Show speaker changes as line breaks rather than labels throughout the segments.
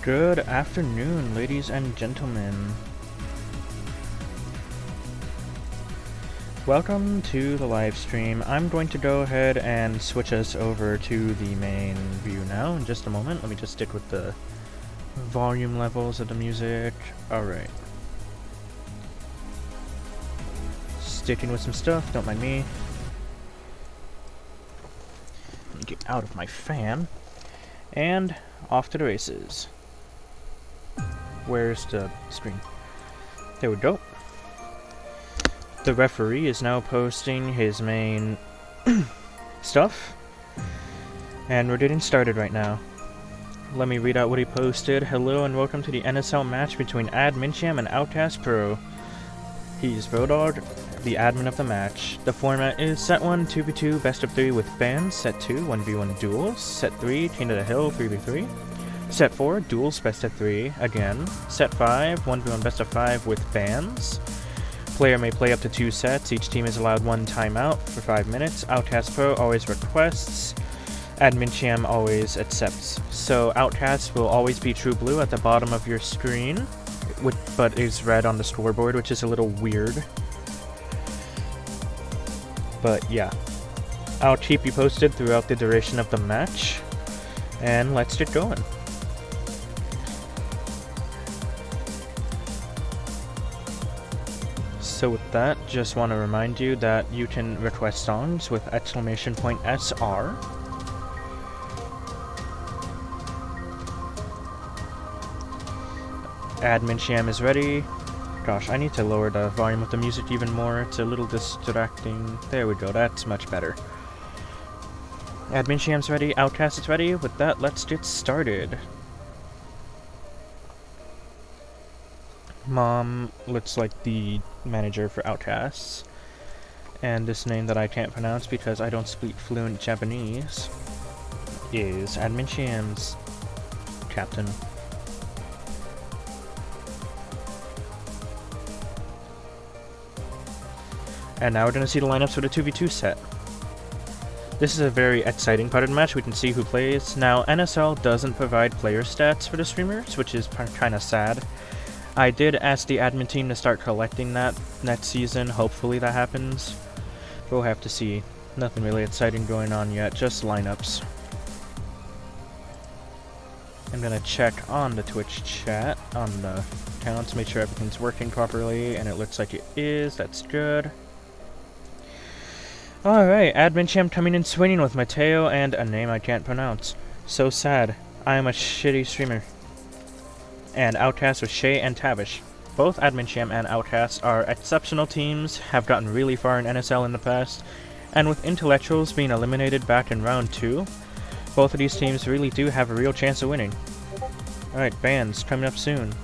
Good afternoon, ladies and gentlemen. Welcome to the live stream. I'm going to go ahead and switch us over to the main view now in just a moment. Let me just stick with the volume levels of the music. Alright. Sticking with some stuff, don't mind me. Let me get out of my fan. And off to the races. Where's the screen? There we go. The referee is now posting his main stuff. And we're getting started right now. Let me read out what he posted. Hello and welcome to the NSL match between Minchiam and Outcasts Pro. He's VOD, the admin of the match. The format is Set 1, 2v2, best of 3 with bands. Set 2, 1v1 duels. Set 3, King of the Hill, 3v3. Set 4, duels best of 3, again. Set 5, 1v1 best of 5 with bands. Player may play up to 2 sets. Each team is allowed 1 timeout for 5 minutes. Outcast Pro always requests. Minchiam always accepts. So Outcast will always be true blue at the bottom of your screen, but is red on the scoreboard, which is a little weird. But yeah, I'll keep you posted throughout the duration of the match. And let's get going. So with that, just want to remind you that you can request songs with !SR. Minchiam is ready. Gosh, I need to lower the volume of the music even more. It's a little distracting. There we go, that's much better. Minchiam's ready, Outcast is ready. With that, let's get started. Mom looks like the manager for Outcasts. And this name that I can't pronounce because I don't speak fluent Japanese is Minchiam's captain. And now we're going to see the lineups for the 2v2 set. This is a very exciting part of the match. We can see who plays. Now, NSL doesn't provide player stats for the streamers, which is kind of sad. I did ask the admin team to start collecting that next season. Hopefully that happens. We'll have to see. Nothing really exciting going on yet, just lineups. I'm going to check on the Twitch chat, on the accounts, make sure everything's working properly, and it looks like it is. That's good. Alright, Minchiam coming in swinging with Mateo and a name I can't pronounce. So sad. I am a shitty streamer. And Outcasts with Shay and Tavish. Both Minchiam and Outcasts are exceptional teams, have gotten really far in NSL in the past, and with Intellectuals being eliminated back in round 2, both of these teams really do have a real chance of winning. Alright, bands coming up soon.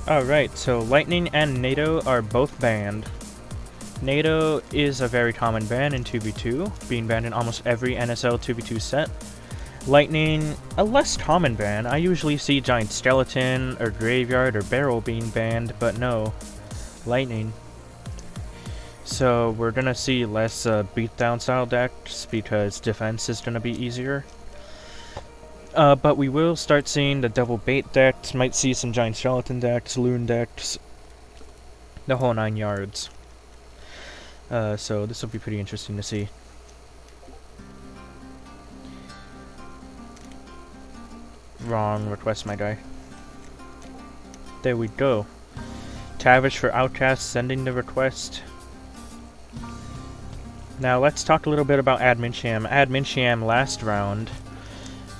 Alright, so Lightning and NATO are both banned. NATO is a very common ban in 2v2, being banned in almost every NSL 2v2 set. Lightning, a less common ban. I usually see Giant Skeleton, or Graveyard, or Barrel being banned, but no, Lightning. So we're gonna see less beatdown style decks, because defense is gonna be easier. But we will start seeing the double bait decks, might see some Giant Skeleton decks, Loon decks, the whole 9 yards. So this will be pretty interesting to see. Wrong request, my guy. There we go. Tavish for Outcast sending the request. Now let's talk a little bit about Minchiam. Minchiam last round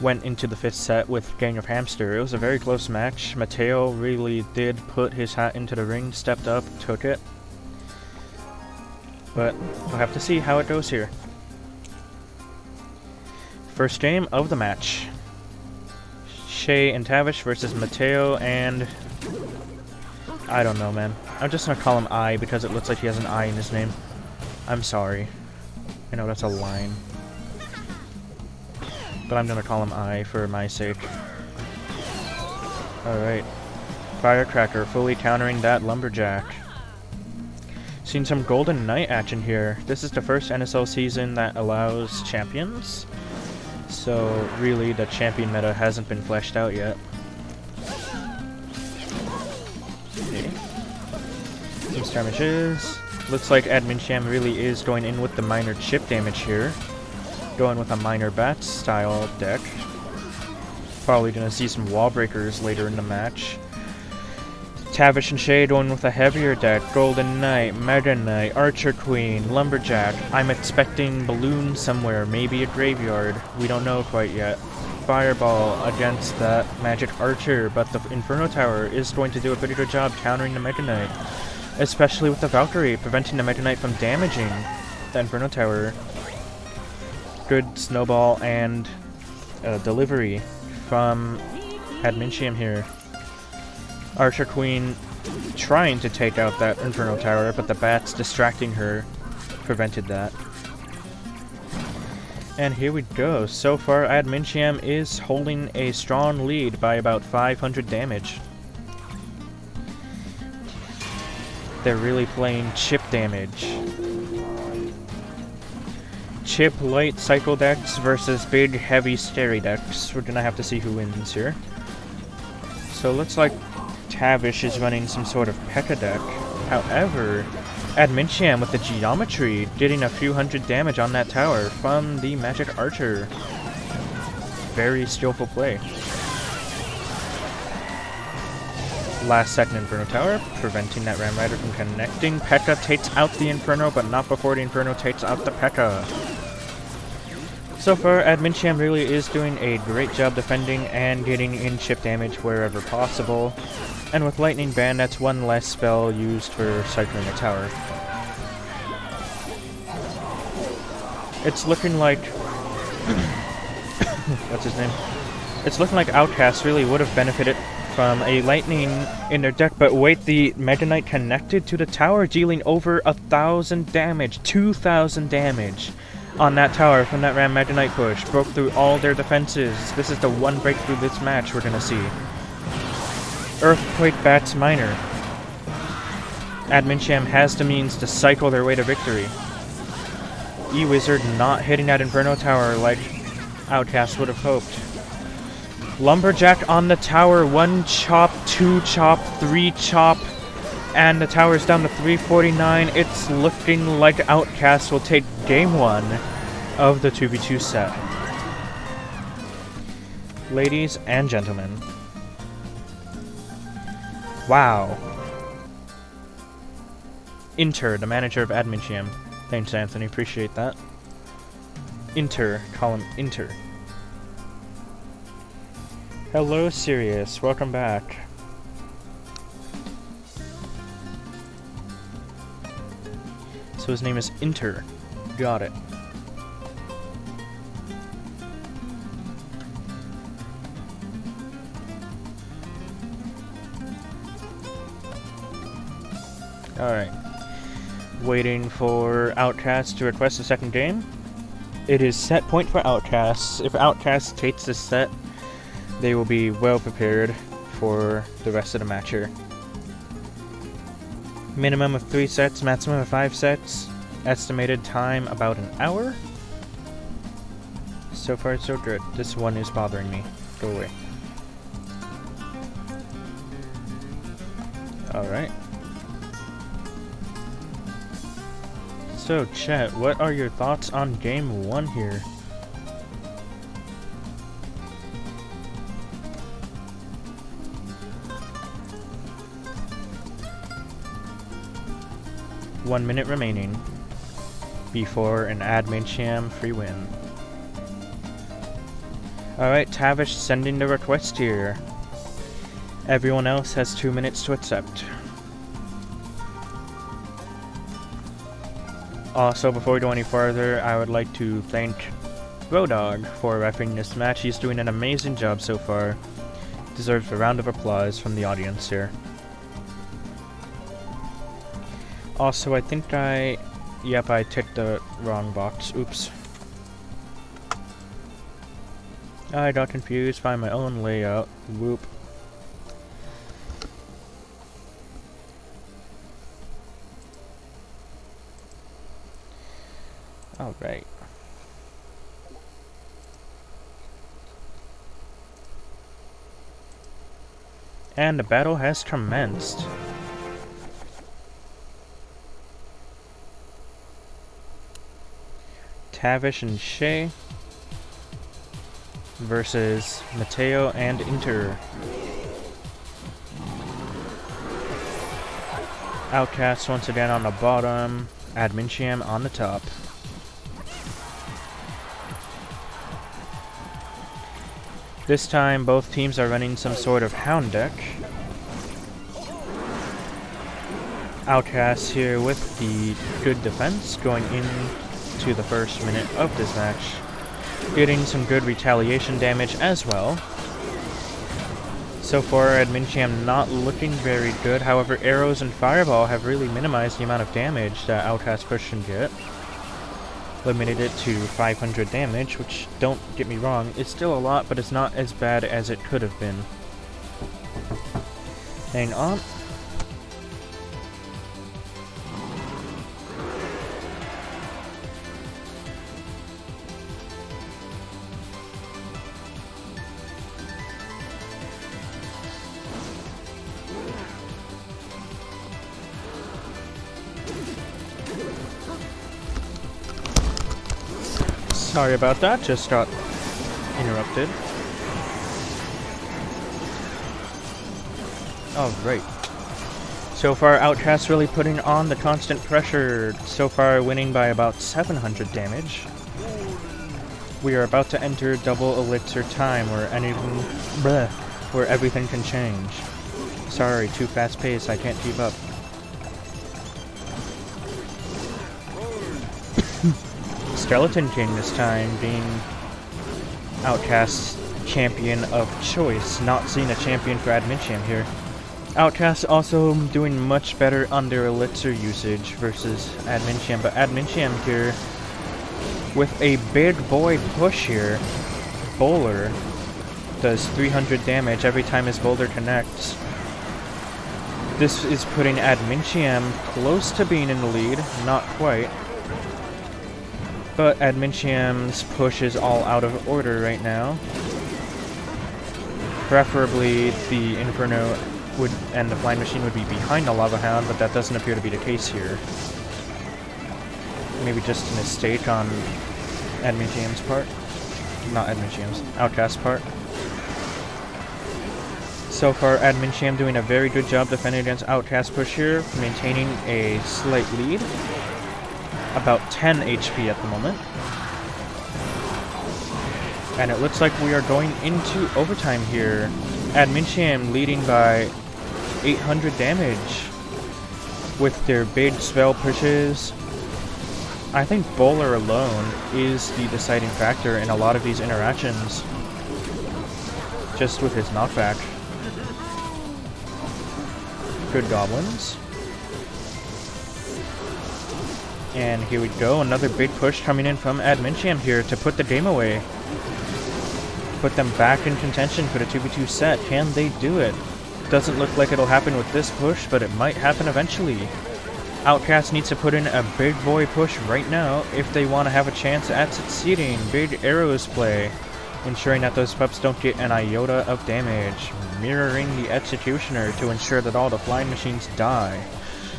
went into the 5th set with Gang of Hamster. It was a very close match. Mateo really did put his hat into the ring, stepped up, took it. But we'll have to see how it goes here. First game of the match. Shay and Tavish versus Mateo and... I don't know, man. I'm just gonna call him I because it looks like he has an I in his name. I'm sorry. I know that's a line. But I'm gonna call him I for my sake. Alright. Firecracker fully countering that Lumberjack. Seen some Golden Knight action here. This is the first NSL season that allows champions. So really the champion meta hasn't been fleshed out yet. Okay. Some skirmishes. Looks like Minchiam really is going in with the minor chip damage here. Going with a minor bat style deck. Probably gonna see some wall breakers later in the match. Tavish and Shay going with a heavier deck. Golden Knight, Meta Knight, Archer Queen, Lumberjack. I'm expecting Balloon somewhere, maybe a Graveyard. We don't know quite yet. Fireball against that Magic Archer, but the Inferno Tower is going to do a pretty good job countering the Meta Knight. Especially with the Valkyrie, preventing the Meta Knight from damaging the Inferno Tower. Good snowball and delivery from Minchiam here. Archer Queen trying to take out that Inferno Tower, but the bats distracting her prevented that. And here we go. So far, Minchiam is holding a strong lead by about 500 damage. They're really playing chip damage. Chip light cycle decks versus big heavy scary decks. We're gonna have to see who wins here. So it looks like Tavish is running some sort of P.E.K.K.A deck. However, Minchiam with the geometry getting a few hundred damage on that tower from the Magic Archer. Very skillful play. Last second Inferno Tower, preventing that Ram Rider from connecting. P.E.K.K.A takes out the Inferno, but not before the Inferno takes out the P.E.K.K.A. So far, Minchiam really is doing a great job defending and getting in chip damage wherever possible. And with Lightning Band, that's one less spell used for cycling a tower. It's looking like... what's his name? It's looking like Outcasts really would have benefited from a Lightning in their deck, but wait, the Meta Knight connected to the tower, dealing over 1,000 damage, 2,000 damage on that tower from that Ram Meta Knight push. Broke through all their defenses. This is the one breakthrough this match we're gonna see. Earthquake Bats Minor. Minchiam has the means to cycle their way to victory. E-Wizard not hitting that Inferno Tower like Outcast would have hoped. Lumberjack on the tower, 1 chop, 2 chop, 3 chop, and the tower's down to 349. It's looking like Outcast will take game 1 of the 2v2 set. Ladies and gentlemen. Wow. Inter, the manager of Minchiam. Thanks, Anthony. Appreciate that. Inter. Call him Inter. Hello, Sirius. Welcome back. So his name is Inter. Got it. Alright. Waiting for Outcasts to request a second game. It is set point for Outcasts. If Outcasts takes this set, they will be well prepared for the rest of the match here. Minimum of 3 sets, maximum of 5 sets. Estimated time about an hour. So far so good. This one is bothering me. Go away. Alright. So, chat, what are your thoughts on game 1 here? One minute remaining before an Minchiam free win. Alright, Tavish sending the request here. Everyone else has 2 minutes to accept. Also, before we go any further, I would like to thank Rodog for refereeing this match. He's doing an amazing job so far. Deserves a round of applause from the audience here. Also, I think yep, I ticked the wrong box. Oops. I got confused by my own layout. Whoop. Alright. And the battle has commenced. Tavish and Shay versus Mateo and Inter. Outcasts once again on the bottom, Minchiam on the top. This time both teams are running some sort of hound deck. Outcasts here with the good defense going into the first minute of this match, getting some good retaliation damage as well. So far, Minchiam not looking very good. However, arrows and fireball have really minimized the amount of damage that Outcast Push can get. Limited it to 500 damage, which, don't get me wrong, it's still a lot, but it's not as bad as it could have been. Hang on. Sorry about that, just got interrupted. Alright. So far, Outcast really putting on the constant pressure. So far, winning by about 700 damage. We are about to enter double elixir time where everything can change. Sorry, too fast paced, I can't keep up. Skeleton King this time being Outcast's champion of choice, not seeing a champion for Minchiam here. Outcast also doing much better on their elixir usage versus Minchiam, but Minchiam here with a big boy push here. Bowler does 300 damage every time his boulder connects. This is putting Minchiam close to being in the lead, not quite. But Minchiam's push is all out of order right now. Preferably the Inferno would and the Flying Machine would be behind the Lava Hound, but that doesn't appear to be the case here. Maybe just a mistake on Minchiam's part. Not Minchiam's, Outcast's part. So far, Minchiam doing a very good job defending against Outcast push here, maintaining a slight lead. About 10 HP at the moment. And it looks like we are going into overtime here. Minchiam leading by 800 damage with their big spell pushes. I think Bowler alone is the deciding factor in a lot of these interactions. Just with his knockback. Good goblins. And here we go, another big push coming in from Minchiam here to put the game away. Put them back in contention for the 2v2 set. Can they do it? Doesn't look like it'll happen with this push, but it might happen eventually. Outcast needs to put in a big boy push right now if they want to have a chance at succeeding. Big arrows play, ensuring that those pups don't get an iota of damage. Mirroring the Executioner to ensure that all the flying machines die.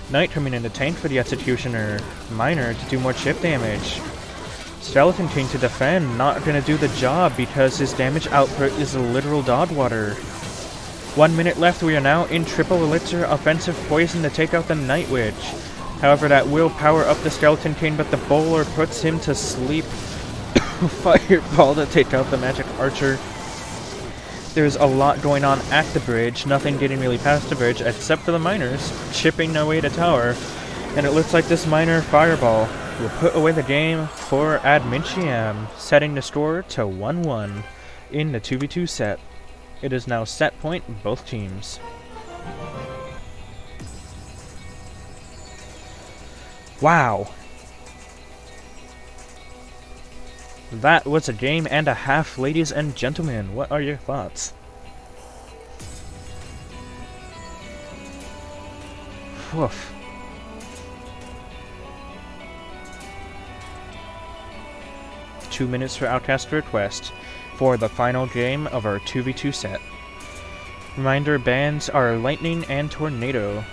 Knight coming in to tank for the Executioner. Miner to do more chip damage. Skeleton King to defend, not gonna do the job because his damage output is a literal dog water. 1 minute left, we are now in triple elixir offensive poison to take out the Night Witch. However, that will power up the Skeleton King, but the Bowler puts him to sleep. Fireball to take out the Magic Archer. There's a lot going on at the bridge, nothing getting really past the bridge except for the miners chipping away the tower. And it looks like this miner Fireball will put away the game for Minchiam, setting the score to 1-1 in the 2v2 set. It is now set point both teams. Wow. That was a game and a half, ladies and gentlemen. What are your thoughts? Woof. 2 minutes for Outcast request for the final game of our 2v2 set. Reminder, bands are Lightning and Tornado.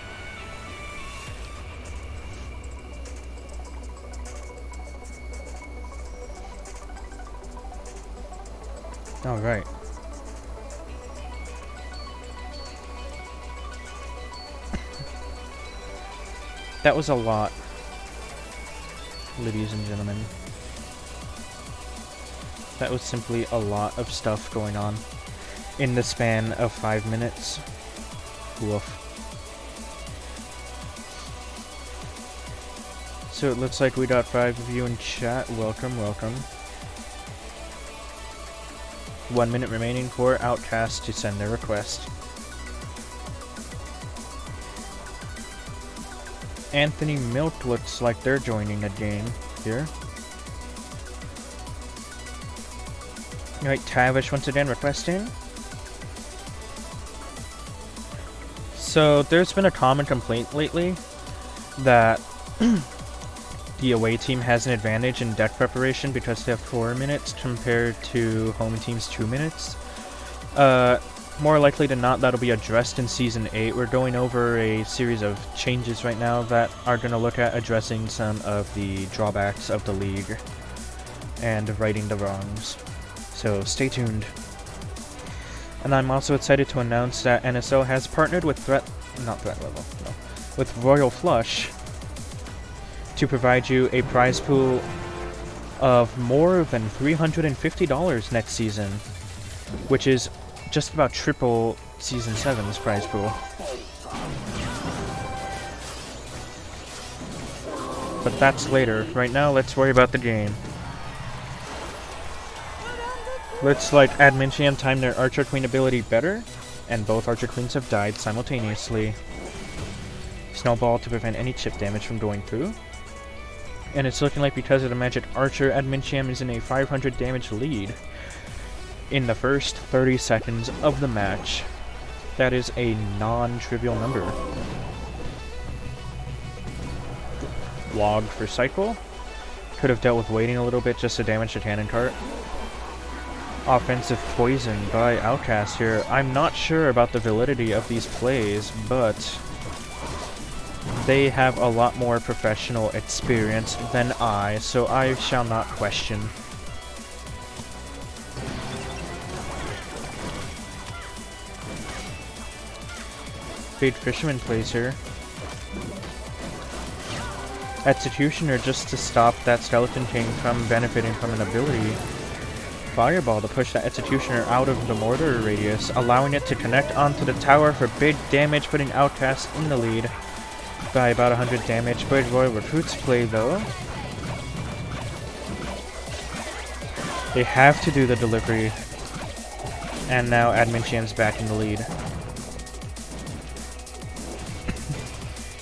Alright. That was a lot, ladies and gentlemen. That was simply a lot of stuff going on in the span of 5 minutes. Woof. So it looks like we got 5 of you in chat. Welcome, welcome. 1 minute remaining for Outcasts to send their request. Anthony Milk looks like they're joining a game here. Alright, Tavish once again requesting. So there's been a common complaint lately that the away team has an advantage in deck preparation because they have 4 minutes compared to home team's 2 minutes. More likely than not, that'll be addressed in Season 8. We're going over a series of changes right now that are going to look at addressing some of the drawbacks of the league and righting the wrongs. So stay tuned. And I'm also excited to announce that NSL has partnered with with Royal Flush to provide you a prize pool of more than $350 next season, which is just about triple Season 7's prize pool. But that's later. Right now, let's worry about the game. Looks like Minchiam timed their Archer Queen ability better, and both Archer Queens have died simultaneously. Snowball to prevent any chip damage from going through. And it's looking like because of the Magic Archer, Minchiam is in a 500 damage lead in the first 30 seconds of the match. That is a non-trivial number. Log for cycle. Could have dealt with waiting a little bit just to damage the cannon cart. Offensive poison by Outcast here. I'm not sure about the validity of these plays, but they have a lot more professional experience than I, so I shall not question. Fade Fisherman plays here. Executioner just to stop that Skeleton King from benefiting from an ability. Fireball to push that Executioner out of the mortar radius, allowing it to connect onto the tower for big damage, putting Outcast in the lead by about 100 damage. Good Royal Recruits play though. They have to do the delivery. And now Minchiam's back in the lead.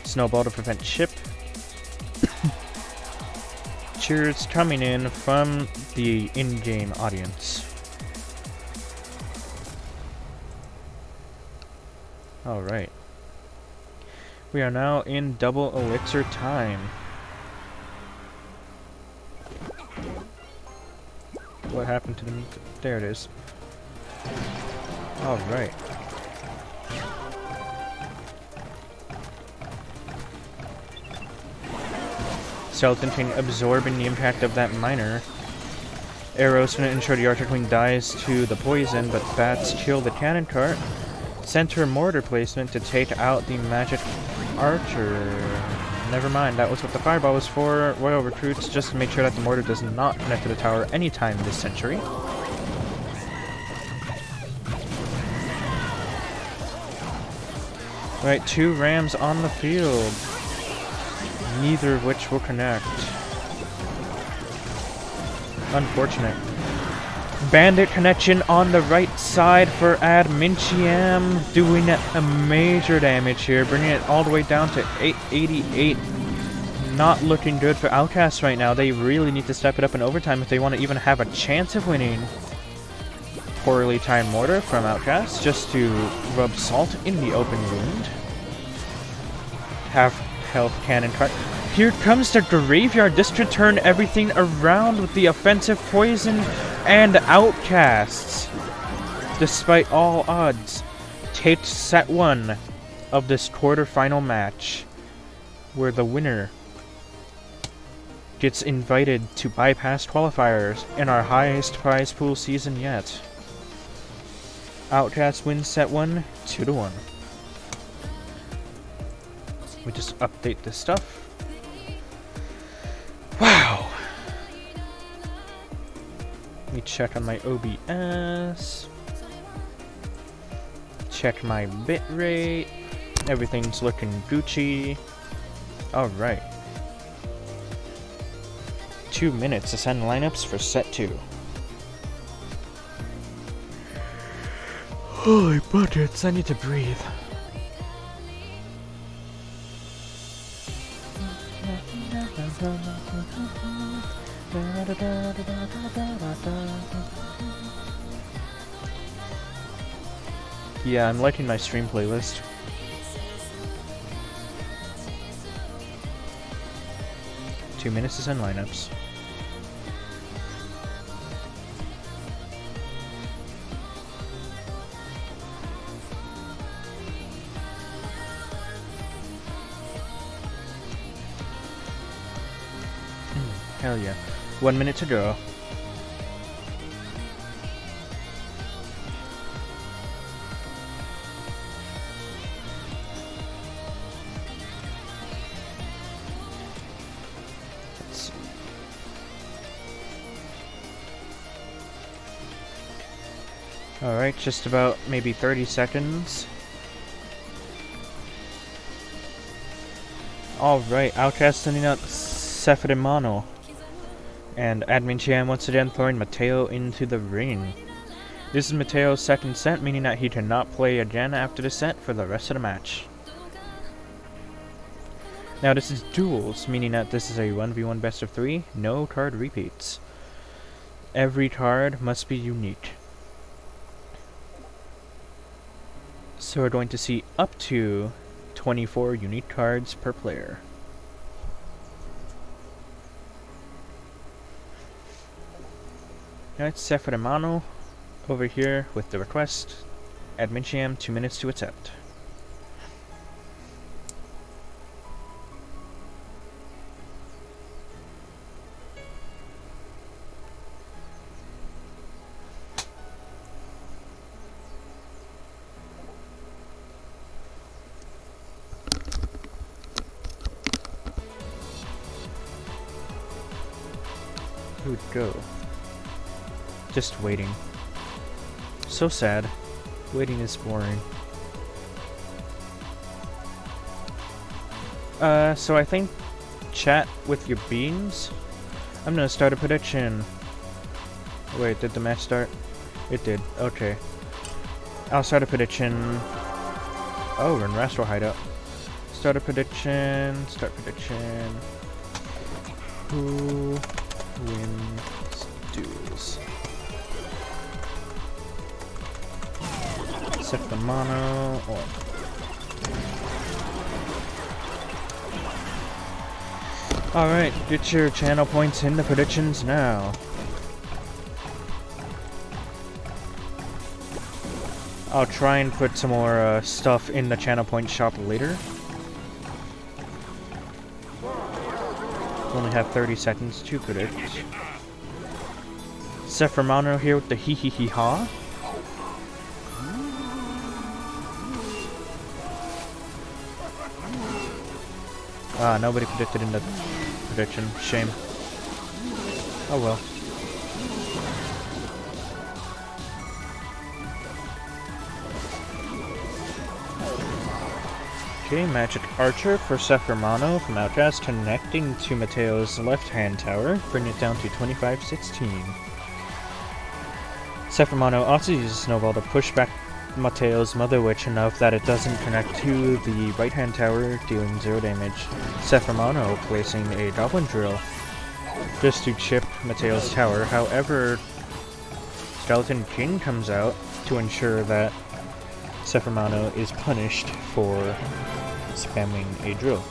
Snowball to prevent chip. Cheers coming in from the in-game audience. Alright. We are now in double elixir time. What happened to the... There it is. Alright. Skeleton King absorbing the impact of that miner. Arrows gonna ensure the Archer Queen dies to the poison, but bats kill the cannon cart. Center mortar placement to take out the magic archer. Never mind, that was what the fireball was for. Royal Recruits just to make sure that the mortar does not connect to the tower anytime this century. Right, 2 rams on the field. Neither of which will connect. Unfortunate. Bandit connection on the right side for Minchiam, doing a major damage here, bringing it all the way down to 888. Not looking good for Outcasts right now. They really need to step it up in overtime if they want to even have a chance of winning. Poorly timed mortar from Outcasts just to rub salt in the open wound. Half health cannon cart. Here comes the graveyard. This could turn everything around with the offensive poison and Outcasts. Despite all odds, takes set 1 of this quarterfinal match, where the winner gets invited to bypass qualifiers in our highest prize pool season yet. Outcast wins set 1, 2-1. We just update this stuff. Wow! Let me check on my OBS. Check my bitrate. Everything's looking Gucci. Alright. 2 minutes to send lineups for set 2. Holy buckets, I need to breathe. Yeah, I'm liking my stream playlist. Two minutes to send lineups. Hell yeah. 1 minute to go. Let's see. Alright, just about maybe 30 seconds. Alright, Outcast sending out Minchiam. And Minchiam once again throwing Mateo into the ring. This is Mateo's second set, meaning that he cannot play again after the set for the rest of the match. Now this is duels, meaning that this is a 1v1 best of 3, no card repeats. Every card must be unique. So we're going to see up to 24 unique cards per player. Now it's Minchiam over here with the request. Minchiam, 2 minutes to accept. Who'd go? Just waiting. So sad. Waiting is boring. So I think chat with your beans. I'm gonna start a prediction. Wait, did the match start? It did. Okay. I'll start a prediction. Oh, we're in Rastro Hideout. Start a prediction. Start prediction. Who wins duels? Set the mono or alright, get your channel points in the predictions now. I'll try and put some more stuff in the channel point shop later. Only have 30 seconds to predict. Sephromano here with the hee hee hee ha. Ah, nobody predicted in the prediction. Shame. Oh well. Okay, Magic Archer for Sephromano from Outcast, connecting to Mateo's left-hand tower, bringing it down to 25-16. Sephromano also uses Snowball to push back Mateo's Mother Witch enough that it doesn't connect to the right-hand tower, dealing 0 damage. Sephromano placing a Goblin Drill just to chip Mateo's tower. However, Skeleton King comes out to ensure that Sephromano is punished for spamming a drill.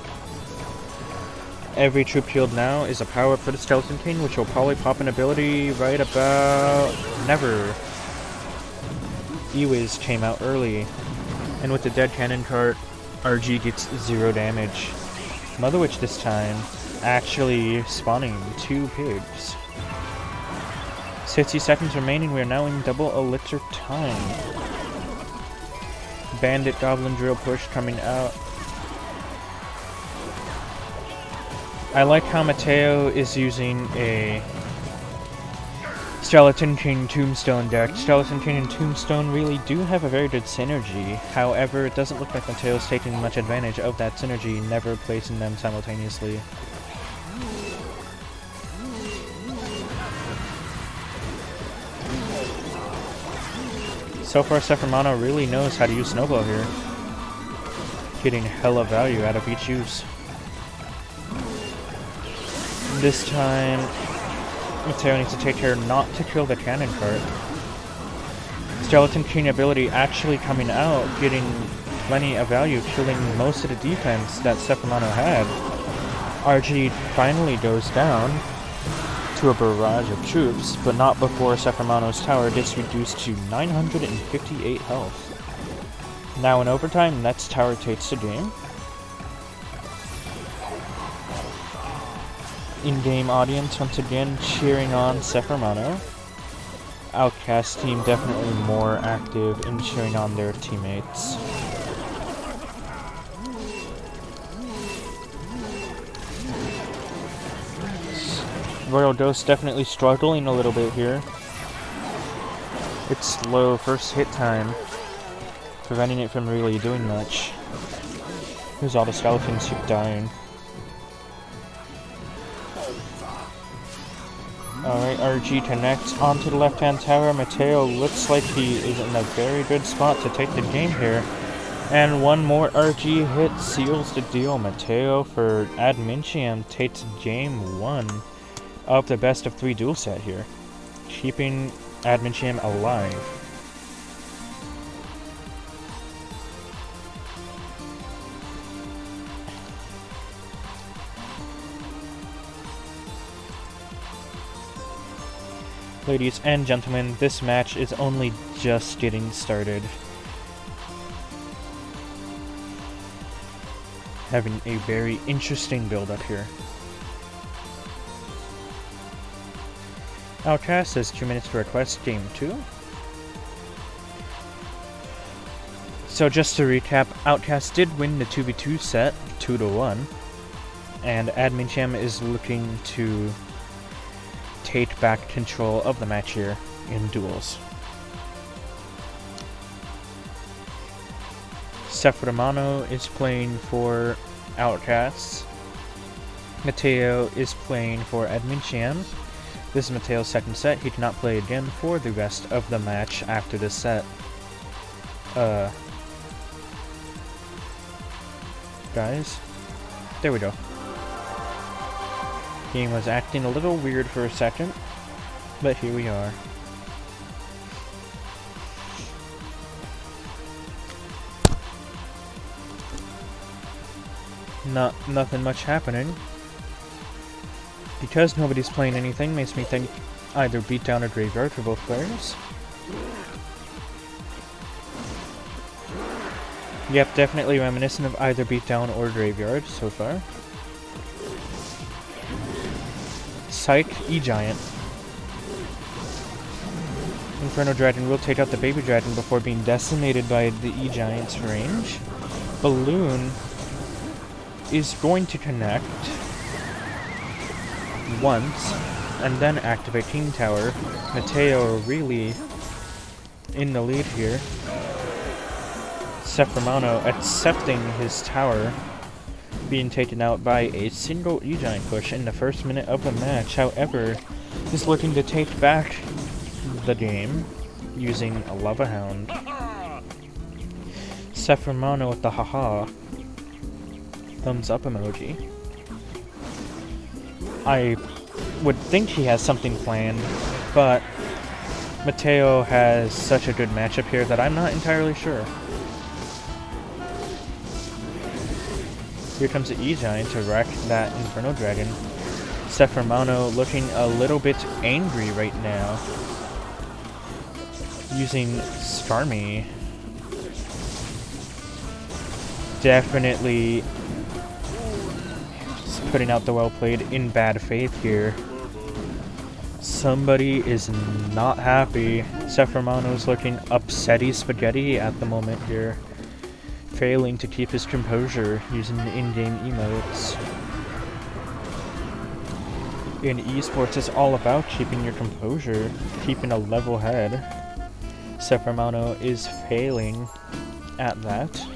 Every troop healed now is a power-up for the Skeleton King, which will probably pop an ability right about... never. Ewiz came out early, and with the dead cannon cart, RG gets 0 damage. Mother Witch this time, actually spawning 2 pigs. 60 seconds remaining, we are now in double elixir time. Bandit Goblin Drill push coming out. I like how Mateo is using a Skeleton King Tombstone deck. Skeleton King and Tombstone really do have a very good synergy. However, it doesn't look like Mateo's taking much advantage of that synergy, never placing them simultaneously. So far, Sephiroth really knows how to use Snowball here. Getting hella value out of each use. This time, Mateo needs to take care not to kill the cannon cart. Skeleton King ability actually coming out, getting plenty of value, killing most of the defense that Sephiroth had. RG finally goes down to a barrage of troops, but not before Sephiroth's tower gets reduced to 958 health. Now in overtime, Net's tower takes the game. In-game audience once again cheering on Sephiroth. Outcast team definitely more active in cheering on their teammates. Royal Ghost definitely struggling a little bit here. It's low first hit time, preventing it from really doing much. Here's all the skeletons keep dying. Alright, RG connects onto the left-hand tower. Mateo looks like he is in a very good spot to take the game here. And one more RG hit seals the deal. Mateo for Minchiam takes game 1 of the best of 3 duel set here, keeping Minchiam alive. Ladies and gentlemen, this match is only just getting started. Having a very interesting build-up here. Outcast has 2 minutes to request game 2. So just to recap, Outcast did win the 2v2 set 2-1, and Minchiam is looking to take back control of the match here in duels. Sephiroth is playing for Outcasts. Mateo is playing for Minchiam. This is Mateo's second set. He cannot play again for the rest of the match after this set. Guys, there we go. Game was acting a little weird for a second, but here we are. Nothing much happening. Because nobody's playing anything, makes me think either beatdown or graveyard for both players. Yep, definitely reminiscent of either beatdown or graveyard so far. Psych, E-Giant. Inferno Dragon will take out the Baby Dragon before being decimated by the E-Giant's range. Balloon is going to connect once, and then activate King Tower. Mateo really in the lead here. Sephiroth accepting his tower being taken out by a single E-Giant push in the first minute of the match. However, is looking to take back the game using a Lava Hound. Sephiroth with the haha thumbs up emoji. I would think he has something planned, but Mateo has such a good matchup here that I'm not entirely sure. Here comes the E-Giant to wreck that Inferno Dragon. Sephromano looking a little bit angry right now. Using Starmie. Definitely putting out the well played in bad faith here. Somebody is not happy. Sephromano's looking upsetty spaghetti at the moment here. Failing to keep his composure using the in-game emotes. In esports, it's all about keeping your composure, keeping a level head. Sephromano is failing at that.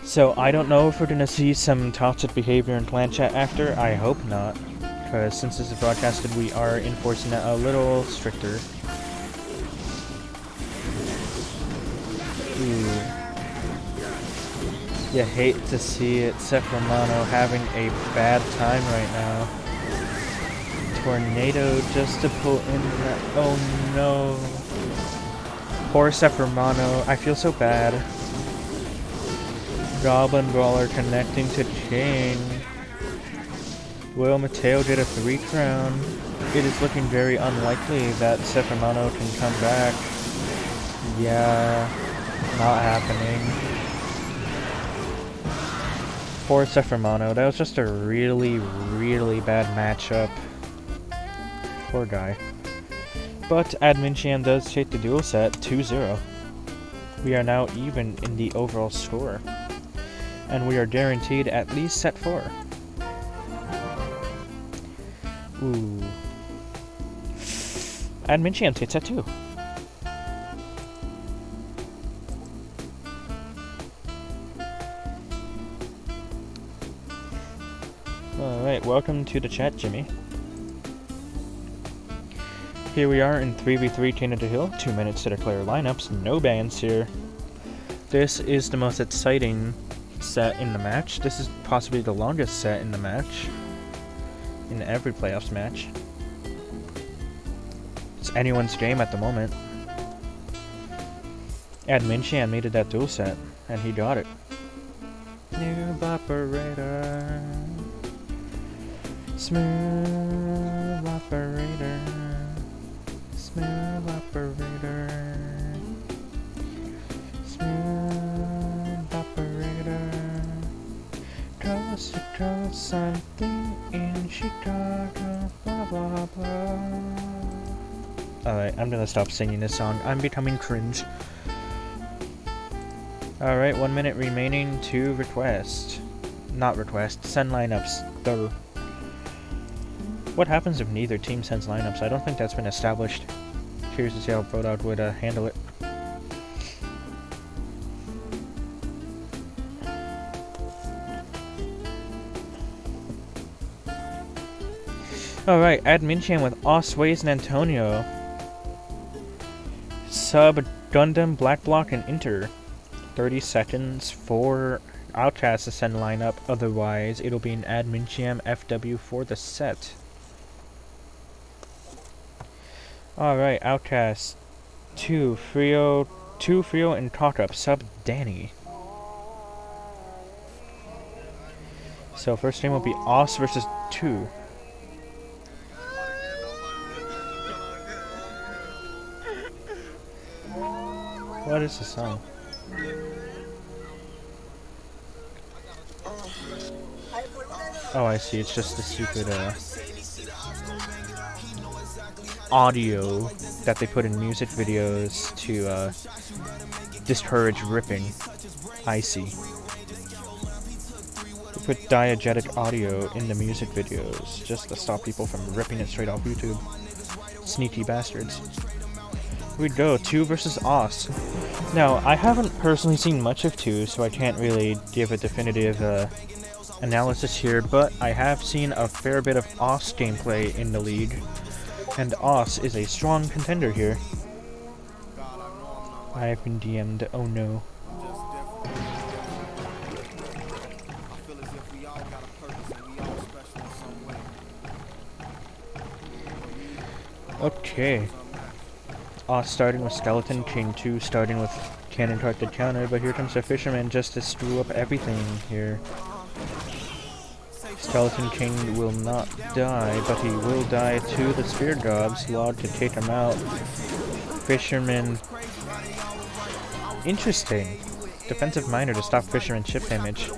So I don't know if we're gonna see some toxic behavior in clan chat after. I hope not, because since this is broadcasted, we are enforcing it a little stricter. Ooh. You hate to see it. Sephromano having a bad time right now. Tornado just to pull in that. Oh no. Poor Sephromano. I feel so bad. Goblin Brawler connecting to chain. Will Mateo get a 3 crown? It is looking very unlikely that Sephromano can come back. Yeah, not happening. Poor Sephromano. That was just a really, really bad matchup. Poor guy. But Minchiam does take the duel set 2-0. We are now even in the overall score. And we are guaranteed at least set 4. Ooh. Minchiam takes set 2. Alright, welcome to the chat, Jimmy. Here we are in 3v3 Canada Hill, 2 minutes to declare lineups, no bans here. This is the most exciting set in the match. This is possibly the longest set in the match. In every playoffs match. It's anyone's game at the moment. Minchiam needed that duel set, and he got it. New operator. Smooth operator. Smooth operator. Smooth operator. Coast to coast, something in Chicago. Blah blah blah. Alright, I'm gonna stop singing this song. I'm becoming cringe. Alright, 1 minute remaining to request. Not request, send lineups. Duh. What happens if neither team sends lineups? I don't think that's been established. Curious to see how VOD would handle it. Alright, Minchiam with Osways and Antonio. Sub, Gundam, Black Block, and Inter. 30 seconds for Outcasts to send lineup, otherwise it'll be an Minchiam FW for the set. Alright, Outcasts. 2 Frio, and Cock Up. Sub Danny. So first game will be Os versus 2. What is the song? Oh, I see. It's just the stupid audio that they put in music videos to discourage ripping. I see. They put diegetic audio in the music videos just to stop people from ripping it straight off YouTube. Sneaky bastards. Here we go, 2 versus Os. Now, I haven't personally seen much of 2, so I can't really give a definitive analysis here, but I have seen a fair bit of Os gameplay in the league, and Os is a strong contender here. I have been DM'd, oh no. Okay. Os starting with Skeleton, King 2 starting with cannon caught the counter, but here comes the fisherman just to screw up everything here. Skeleton King will not die, but he will die to the spear gobs. Log to take him out. Fisherman. Interesting. Defensive miner to stop fisherman chip damage.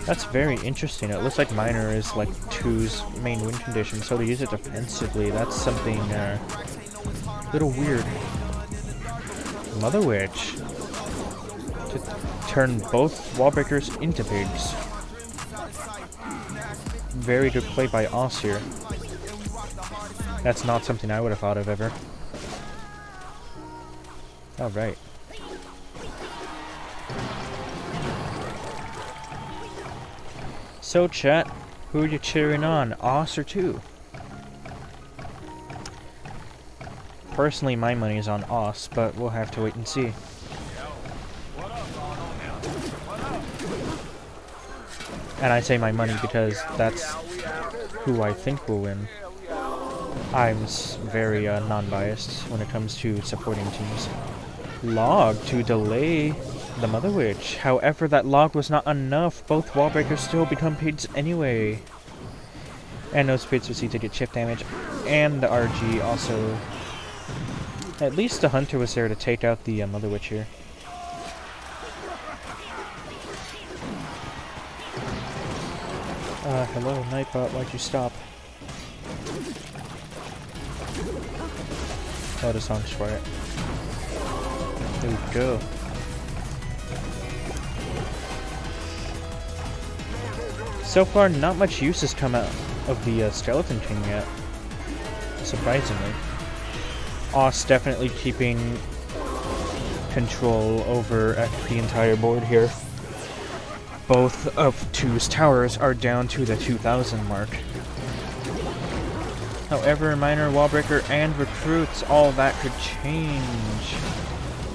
That's very interesting. It looks like miner is like 2's main win condition, so to use it defensively, that's something a little weird. Mother Witch to turn both wall breakers into pigs. Very good play by Oss here. That's not something I would have thought of ever. Alright. So chat, who are you cheering on, Oss or 2? Personally, my money is on Oss, but we'll have to wait and see. And I say my money because that's who I think will win. I'm very non-biased when it comes to supporting teams. Log to delay the Mother Witch. However, that log was not enough. Both wall breakers still become pigs anyway. And those pigs proceed to get chip damage. And the RG also. At least the Hunter was there to take out the Mother Witch here. Hello, Nightbot, why'd you stop? Oh, the song's quiet. There we go. So far, not much use has come out of the Skeleton King yet. Surprisingly. Oss definitely keeping control over the entire board here. Both of 2's towers are down to the 2,000 mark. However, Miner, Wallbreaker, and Recruits, all that could change.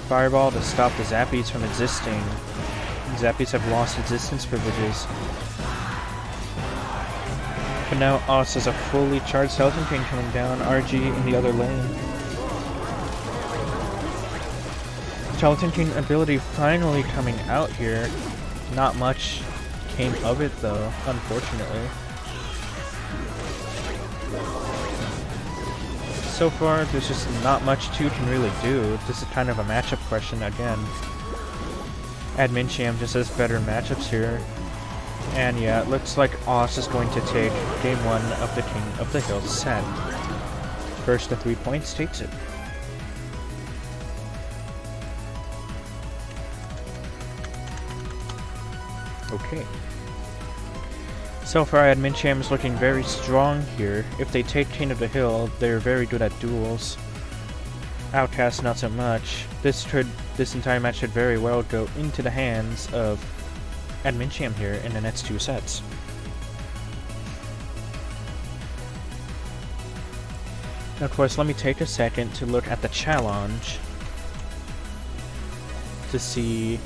Fireball to stop the Zappies from existing. Zappies have lost existence privileges. But now Oss has a fully charged Skeleton King coming down, RG in the other lane. Skeleton King ability finally coming out here. Not much came of it though, unfortunately. So far, there's just not much 2 can really do. This is kind of a matchup question again. Minchiam just has better matchups here. And yeah, it looks like Oss is going to take game 1 of the King of the Hill set. First to 3 points takes it. Okay. So far, Minchiam is looking very strong here. If they take King of the Hill, they're very good at duels. Outcasts, not so much. This entire match should very well go into the hands of Minchiam here in the next 2 sets. Now, of course, let me take a second to look at the challenge to see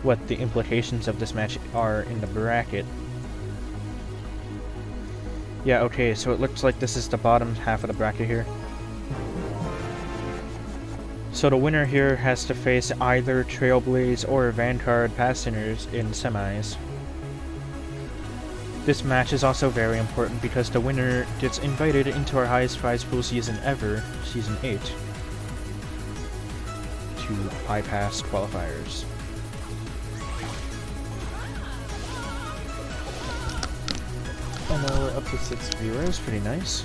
what the implications of this match are in the bracket. Yeah, okay, so it looks like this is the bottom half of the bracket here. So the winner here has to face either Trailblaze or Vanguard Passengers in semis. This match is also very important because the winner gets invited into our highest prize pool season ever, Season 8, to bypass qualifiers. And now we're up to 6 viewers, pretty nice.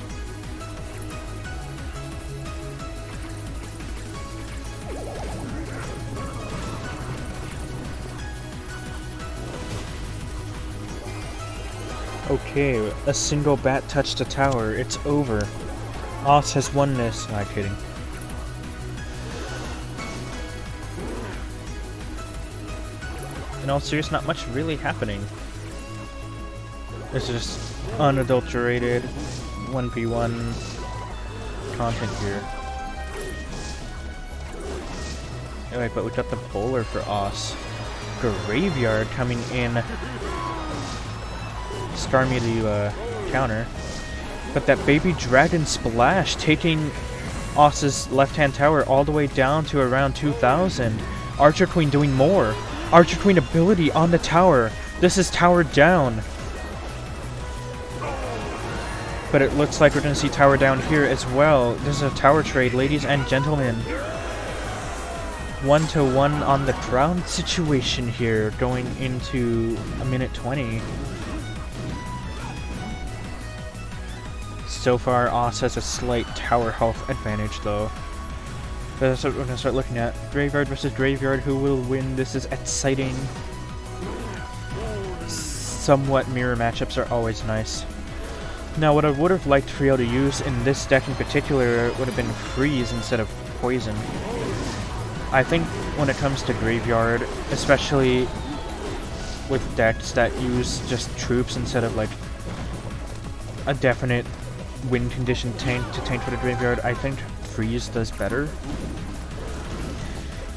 Okay, a single bat touched the tower, it's over. Oss has won this. Not kidding. In all seriousness, not much really happening. It's just unadulterated 1v1 content here. Alright, but we got the bowler for Oss. Graveyard coming in. Starmie to counter. But that baby dragon splash taking Oss's left-hand tower all the way down to around 2,000. Archer Queen doing more. Archer Queen ability on the tower. This is tower down. But it looks like we're going to see tower down here as well. This is a tower trade, ladies and gentlemen. 1-to-1 on the ground situation here, going into a minute 20. So far, Oss has a slight tower health advantage, though. That's what we're going to start looking at. Graveyard versus Graveyard, who will win? This is exciting. Somewhat mirror matchups are always nice. Now, what I would have liked Frio to use in this deck in particular would have been Freeze instead of Poison. I think when it comes to Graveyard, especially with decks that use just troops instead of like a definite win condition tank to tank for the Graveyard, I think Freeze does better.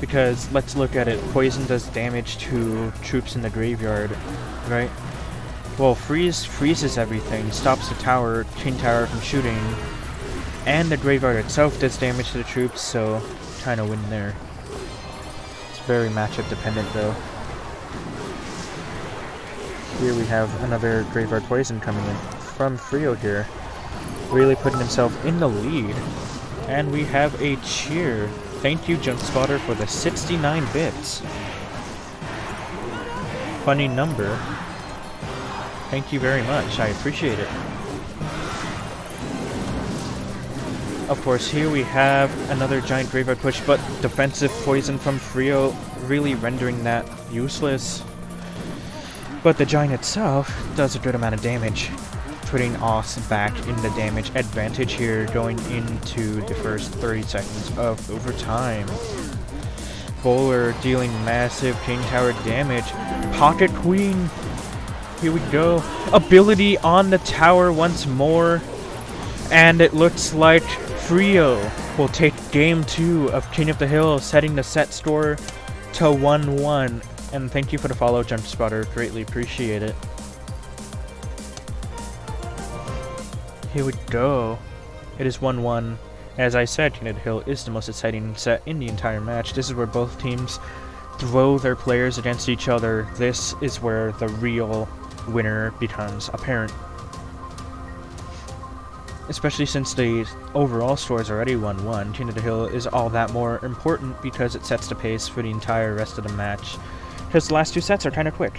Because let's look at it, Poison does damage to troops in the Graveyard, right? Well, Freeze freezes everything, stops the tower, King Tower from shooting, and the Graveyard itself does damage to the troops, so kind of win there. It's very matchup dependent though. Here we have another Graveyard Poison coming in from Frio here, really putting himself in the lead. And we have a cheer. Thank you, Jump Spotter, for the 69 bits. Funny number. Thank you very much, I appreciate it. Of course, here we have another giant Graveyard push, but defensive Poison from Frio really rendering that useless. But the giant itself does a good amount of damage, putting Oss back in the damage advantage here going into the first 30 seconds of overtime. Bowler dealing massive King Tower damage. Pocket Queen! Here we go. Ability on the tower once more. And it looks like Frio will take game 2 of King of the Hill, setting the set score to 1-1. And thank you for the follow, Jump Spotter. Greatly appreciate it. Here we go. It is 1-1. As I said, King of the Hill is the most exciting set in the entire match. This is where both teams throw their players against each other. This is where the real winner becomes apparent. Especially since the overall score is already 1-1, King of the Hill is all that more important because it sets the pace for the entire rest of the match. Because the last two sets are kind of quick.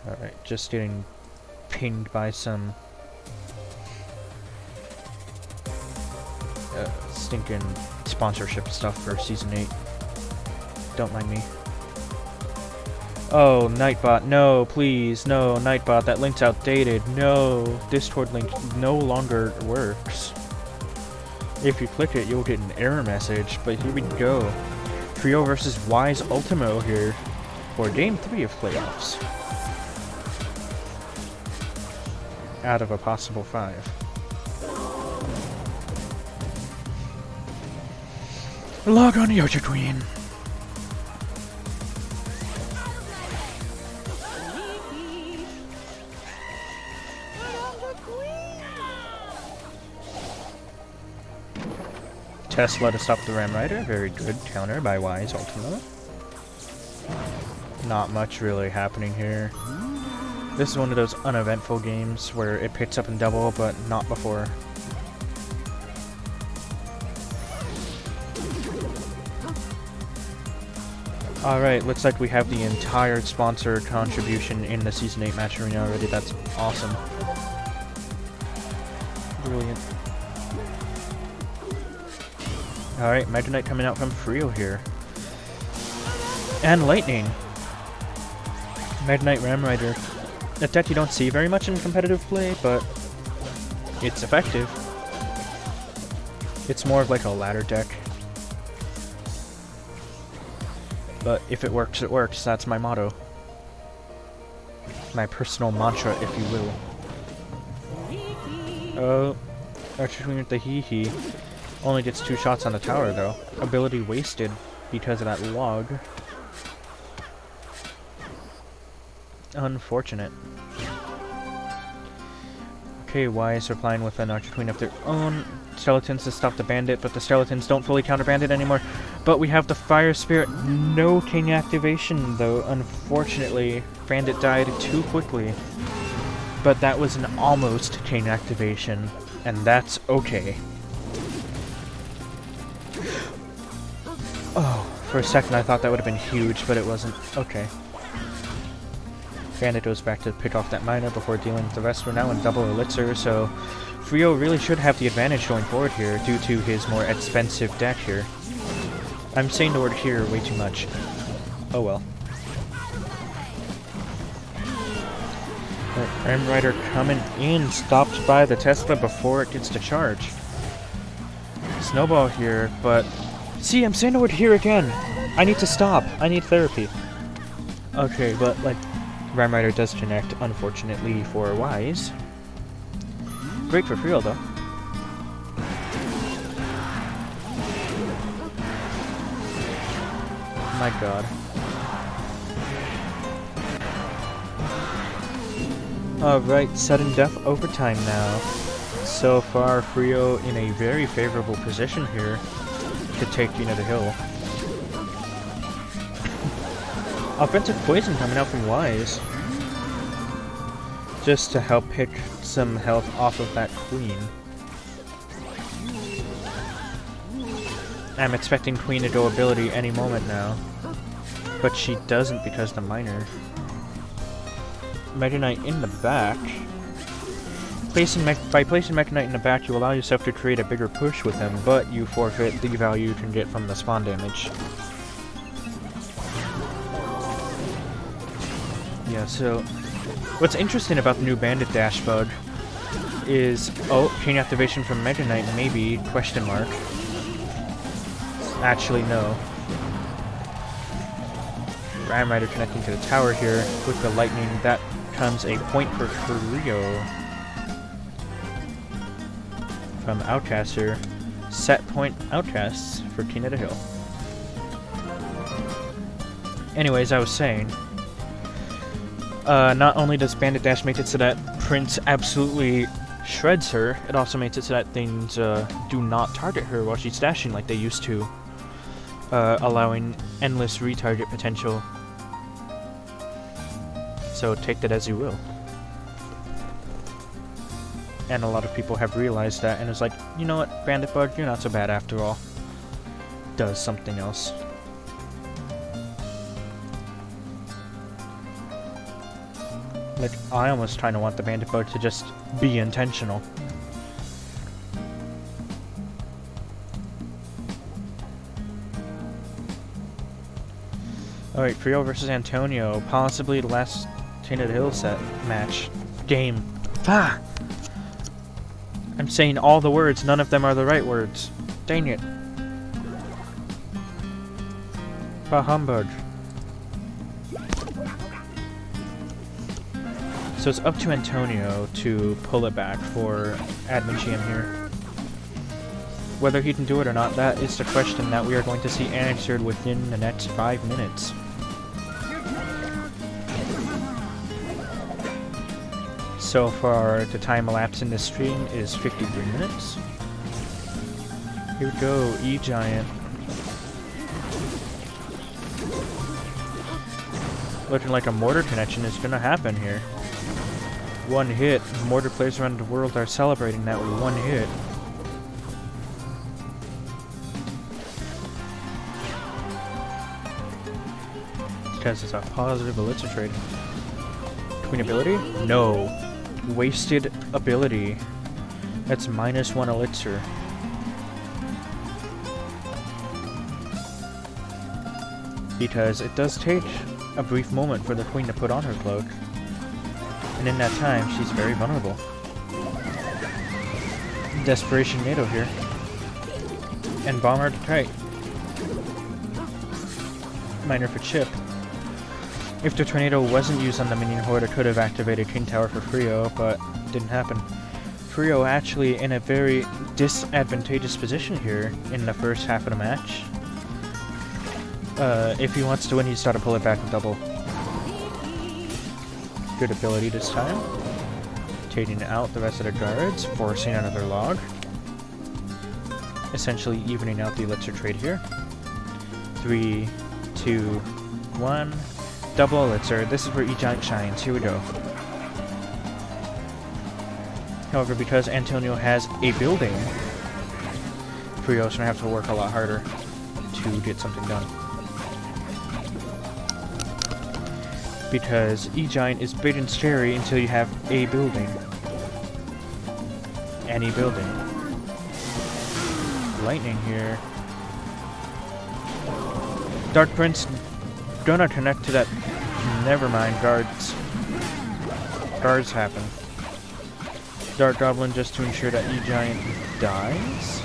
Alright, just getting pinged by some stinking sponsorship stuff for Season 8. Don't mind me. Oh, Nightbot, no, please, no, Nightbot, that link's outdated. No, Discord link no longer works. If you click it, you'll get an error message, but here we go. Trio versus Wise Ultimo here for Game 3 of playoffs. Out of a possible 5. Log on, Yocha Queen. Tesla to stop the Ram Rider. Very good counter by Wise Ultimo. Not much really happening here. This is one of those uneventful games where it picks up in double, but not before. Alright, looks like we have the entire sponsor contribution in the Season 8 match arena already. That's awesome. Brilliant. Alright, Mega Knight coming out from Frio here. And Lightning. Mega Knight Ram Rider. A deck you don't see very much in competitive play, but it's effective. It's more of like a ladder deck. But if it works, it works. That's my motto. My personal mantra, if you will. Oh, Archer Queen with the hee-hee. Only gets 2 shots on the tower, though. Ability wasted because of that log. Unfortunate. Okay, Wise replying with an Archer Queen of their own. Skeletons to stop the bandit, but the skeletons don't fully counter bandit anymore. But we have the Fire Spirit. No king activation, though. Unfortunately, bandit died too quickly. But that was an almost king activation, and that's okay. Oh, for a second I thought that would have been huge, but it wasn't. Okay. Bandit goes back to pick off that miner before dealing with the rest. We're now in double elixir, so Frio really should have the advantage going forward here due to his more expensive deck here. I'm saying the word here way too much. Oh well. Ram Rider coming in, stopped by the Tesla before it gets to charge. Snowball here, but... See, I'm saying the word here again! I need to stop. I need therapy. Okay, but, like, Ram Rider does connect, unfortunately, for Wise. Great for Frio, though. My god. Alright, sudden death overtime now. So far, Frio in a very favorable position here to take King of the Hill. Offensive poison coming out from Wise. Just to help pick some health off of that queen. I'm expecting Queen to go ability any moment now. But she doesn't because the miner. Mega Knight in the back. By placing Mega Knight in the back, you allow yourself to create a bigger push with him, but you forfeit the value you can get from the spawn damage. Yeah, so what's interesting about the new Bandit Dash bug is, oh, chain activation from Mega Knight, maybe, question mark. Actually, no. Ram Rider connecting to the tower here with the lightning. That comes a point for Frio from Outcasts here. Set point Outcasts for King of the Hill. Anyways, I was saying, not only does Bandit Dash make it so that Prince absolutely shreds her, it also makes it so that things do not target her while she's dashing like they used to, allowing endless retarget potential. So take that as you will. And a lot of people have realized that and it's like, you know what, Bandit Bug, you're not so bad after all. Does something else. Like, I almost kind of want the Bandit Bug to just be intentional. Alright, Frio versus Antonio. Possibly the last King of the Hill set match. Game. Ah! I'm saying all the words, none of them are the right words. Dang it. Bah humbug. So it's up to Antonio to pull it back for Minchiam here. Whether he can do it or not, that is the question that we are going to see answered within the next 5 minutes. So far, the time elapsed in this stream is 53 minutes. Here we go, E-Giant. Looking like a mortar connection is gonna happen here. One hit. Mortar players around the world are celebrating that with one hit. Because it's a positive elixir trade. Queen ability? No. Wasted ability. That's -1 elixir. Because it does take a brief moment for the queen to put on her cloak. And in that time, she's very vulnerable. Desperation NATO here. And Bomber to kite. Miner for chip. If the tornado wasn't used on the minion horde, it could have activated King Tower for Frio, but it didn't happen. Frio actually in a very disadvantageous position here in the first half of the match. If he wants to win, he's got to pull it back and double. Good ability this time. rotating out the rest of the guards, forcing another log. Essentially evening out the elixir trade here. 3, 2, 1. Double elixir. This is where E-Giant shines. Here we go. However, because Antonio has a building, Frio's gonna have to work a lot harder to get something done. Because E-Giant is big and scary until you have a building. Any building. Lightning here. Dark Prince gonna connect to that. Never mind, guards. Guards happen. Dark Goblin just to ensure that E-Giant dies.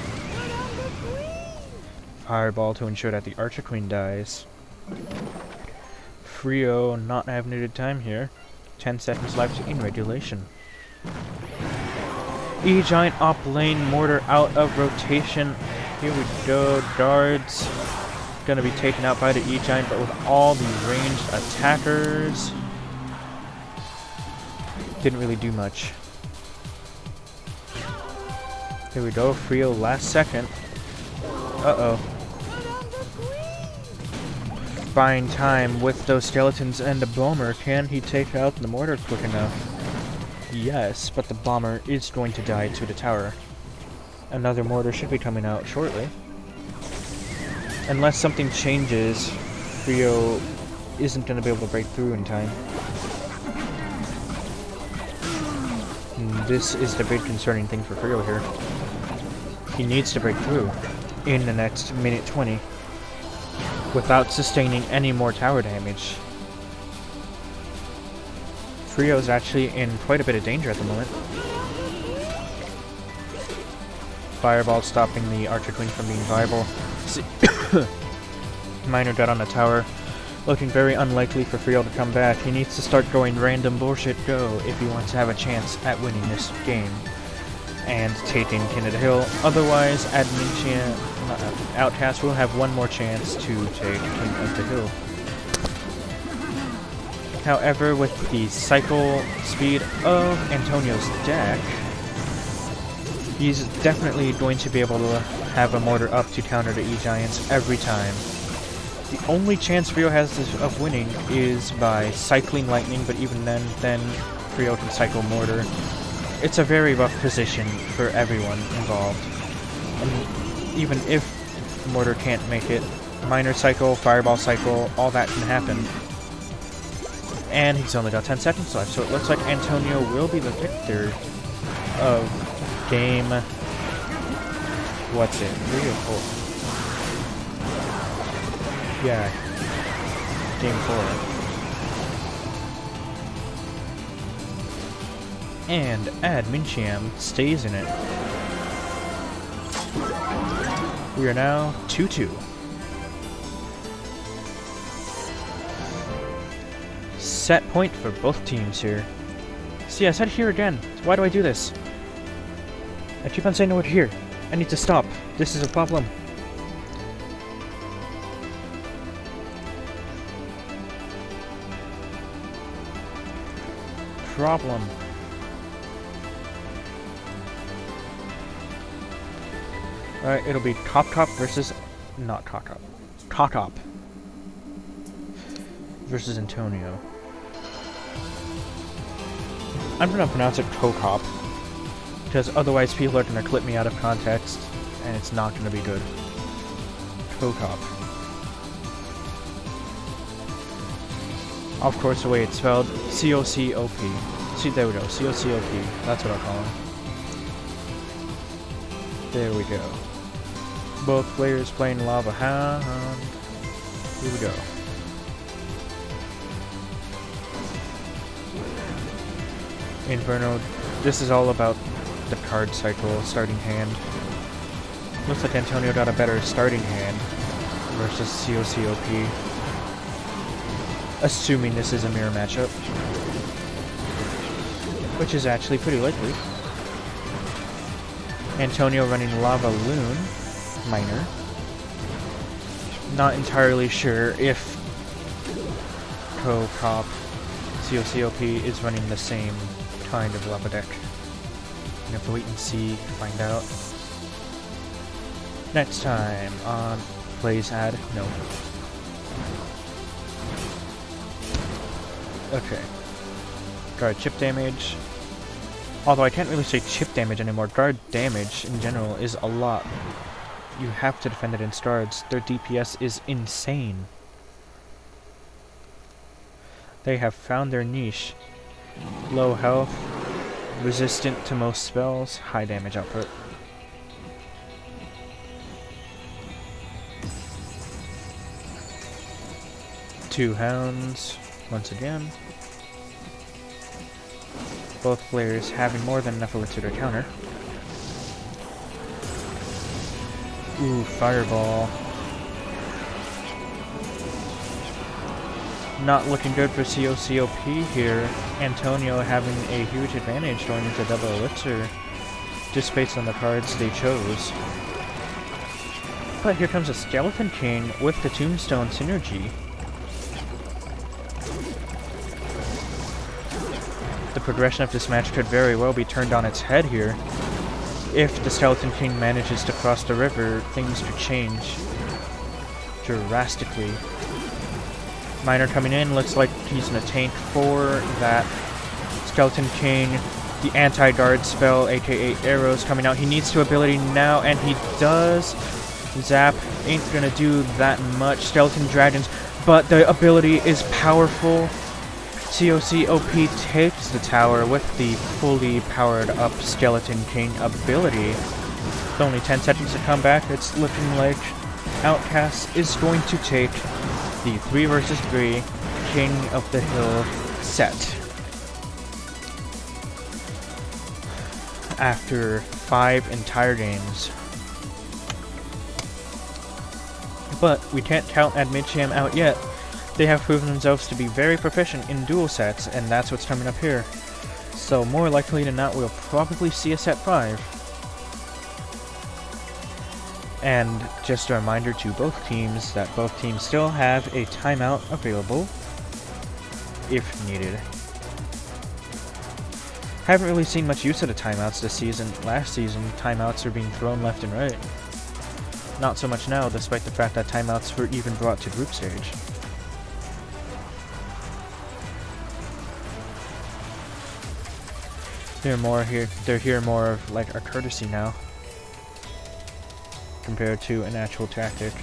Fireball to ensure that the Archer Queen dies. Frio not having a good time here. 10 seconds left in regulation. E-Giant up lane, Mortar out of rotation. Here we go, guards. Gonna be taken out by the E-Giant, but with all the ranged attackers. Didn't really do much. Here we go, Frio last second. Uh-oh. Buying time with those skeletons and the bomber. Can he take out the mortar quick enough? Yes, but the bomber is going to die to the tower. Another mortar should be coming out shortly. Unless something changes, Frio isn't going to be able to break through in time. And this is the big concerning thing for Frio here. He needs to break through in the next minute 20 without sustaining any more tower damage. Frio's actually in quite a bit of danger at the moment. Fireball stopping the Archer Queen from being viable. Minor dead on the tower. Looking very unlikely for Frio to come back. He needs to start going random bullshit go if he wants to have a chance at winning this game and taking King of the Hill. Otherwise, Minchiam, Outcasts will have one more chance to take King of the Hill. However, with the cycle speed of Antonio's deck, he's definitely going to be able to have a mortar up to counter the E-Giants every time. The only chance Frio has of winning is by cycling lightning, but even then Frio can cycle mortar. It's a very rough position for everyone involved. And even if mortar can't make it, minor cycle, fireball cycle, all that can happen. And he's only got 10 seconds left, so it looks like Antonio will be the victor of game... what's it? 3 or 4? Yeah. Game 4. And Minchiam stays in it. We are now 2-2. Set point for both teams here. See, I said here again. Why do I do this? I keep on saying the word here. I need to stop. This is a problem. Problem. Alright, it'll be Cop versus... not Cop. Versus Antonio. I'm gonna pronounce it Cop, because otherwise people are gonna clip me out of context, and it's not gonna be good. Cop. Of course, the way it's spelled, C-O-C-O-P. See, there we go, C-O-C-O-P. That's what I'll call him. There we go. Both players playing Lava Hound. Here we go. Inferno. This is all about the card cycle, starting hand. Looks like Antonio got a better starting hand versus COCOP. Assuming this is a mirror matchup. Which is actually pretty likely. Antonio running Lava Loon. Minor. Not entirely sure if COCOP is running the same kind of lava deck. You have to wait and see to find out. Next time on Plays Ad, no. Okay. Guard chip damage. Although I can't really say chip damage anymore, guard damage in general is a lot. You have to defend against guards. Their DPS is insane. They have found their niche. Low health, resistant to most spells, high damage output. Two hounds, once again. Both players having more than enough elixir to counter. Ooh, fireball. Not looking good for COCOP here. Antonio having a huge advantage going into double elixir, just based on the cards they chose. But here comes a Skeleton King with the Tombstone synergy. The progression of this match could very well be turned on its head here. If the Skeleton King manages to cross the river, things could change drastically. Miner coming in, looks like he's in a tank for that Skeleton King. The anti-guard spell, aka arrows, coming out. He needs to ability now, and he does. Zap ain't gonna do that much. Skeleton Dragons, but the ability is powerful. COCOP takes the tower with the fully powered up Skeleton King ability. With only 10 seconds to come back, it's looking like Outcasts is going to take the 3 vs 3 King of the Hill set. After 5 entire games. But we can't count Minchiam out yet. They have proven themselves to be very proficient in duel sets, and that's what's coming up here. So more likely than not, we'll probably see a set 5. And just a reminder to both teams that both teams still have a timeout available if needed. Haven't really seen much use of the timeouts this season. Last season, timeouts are being thrown left and right. Not so much now, despite the fact that timeouts were even brought to group stage. They're here more of like a courtesy now, compared to an actual tactic.